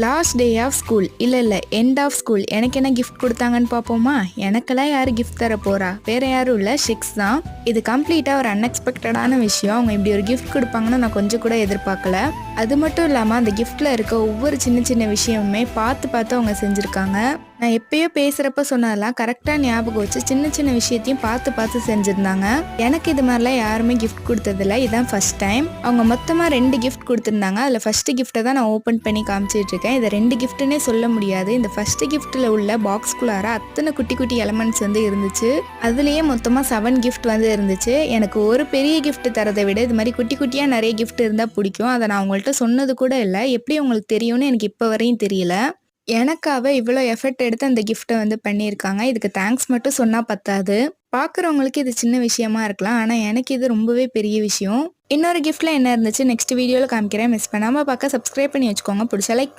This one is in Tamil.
லாஸ்ட் டே ஆஃப் ஸ்கூல் இல்லை எண்ட் ஆஃப் ஸ்கூல் எனக்கு என்ன கிஃப்ட் கொடுத்தாங்கன்னு பார்ப்போமா. எனக்கெல்லாம் யார் கிஃப்ட் தர போகிறா, வேறு யாரும் இல்லை, ஷிக்ஸ் தான். இது கம்ப்ளீட்டாக ஒரு அன்எக்ஸ்பெக்டடான விஷயம். அவங்க இப்படி ஒரு கிஃப்ட் கொடுப்பாங்கன்னு நான் கொஞ்சம் கூட எதிர்பார்க்கல. அது மட்டும் இல்லாமல் அந்த கிஃப்ட்டில் இருக்க ஒவ்வொரு சின்ன சின்ன விஷயமுமே பார்த்து அவங்க செஞ்சுருக்காங்க. நான் எப்பயோ பேசுகிறப்ப சொன்னதெல்லாம் கரெக்டாக ஞாபகம் வச்சு சின்ன சின்ன விஷயத்தையும் பார்த்து செஞ்சுருந்தாங்க. எனக்கு இது மாதிரிலாம் யாருமே கிஃப்ட் கொடுத்ததில்ல, இதுதான் ஃபர்ஸ்ட் டைம். அவங்க மொத்தமாக 2 கிஃப்ட் கொடுத்துருந்தாங்க. அதில் ஃபஸ்ட்டு கிஃப்ட்டை தான் நான் ஓப்பன் பண்ணி காமிச்சிட்டு இருக்கேன். இதை 2 கிஃப்ட்டுன்னே சொல்ல முடியாது. இந்த ஃபஸ்ட்டு கிஃப்ட்டில் உள்ள பாக்ஸ்குள்ளார அத்தனை குட்டி குட்டி எலமெண்ட்ஸ் வந்து இருந்துச்சு. அதுலேயே மொத்தமாக 7 கிஃப்ட் வந்து இருந்துச்சு. எனக்கு ஒரு பெரிய கிஃப்ட் தரதை விட இது மாதிரி குட்டி குட்டியாக நிறைய கிஃப்ட் இருந்தால் பிடிக்கும். அதை நான் அவங்கள்ட்ட சொன்னது கூட இல்லை. எப்படி உங்களுக்கு தெரியும்னு எனக்கு இப்போ வரையும் தெரியல. எனக்காக இவ்வளோ எஃபர்ட் எடுத்து அந்த கிஃப்ட்டை வந்து பண்ணியிருக்காங்க. இதுக்கு தேங்க்ஸ் மட்டும் சொன்னால் பத்தாது. பார்க்குறவங்களுக்கு இது சின்ன விஷயமா இருக்கலாம், ஆனால் எனக்கு இது ரொம்பவே பெரிய விஷயம். இன்னொரு கிஃப்ட்டில் என்ன இருந்துச்சு நெக்ஸ்ட் வீடியோவில் காமிக்கிறேன். மிஸ் பண்ணாமல் பார்க்க சப்ஸ்கிரைப் பண்ணி வச்சுக்கோங்க. பிடிச்சா லைக்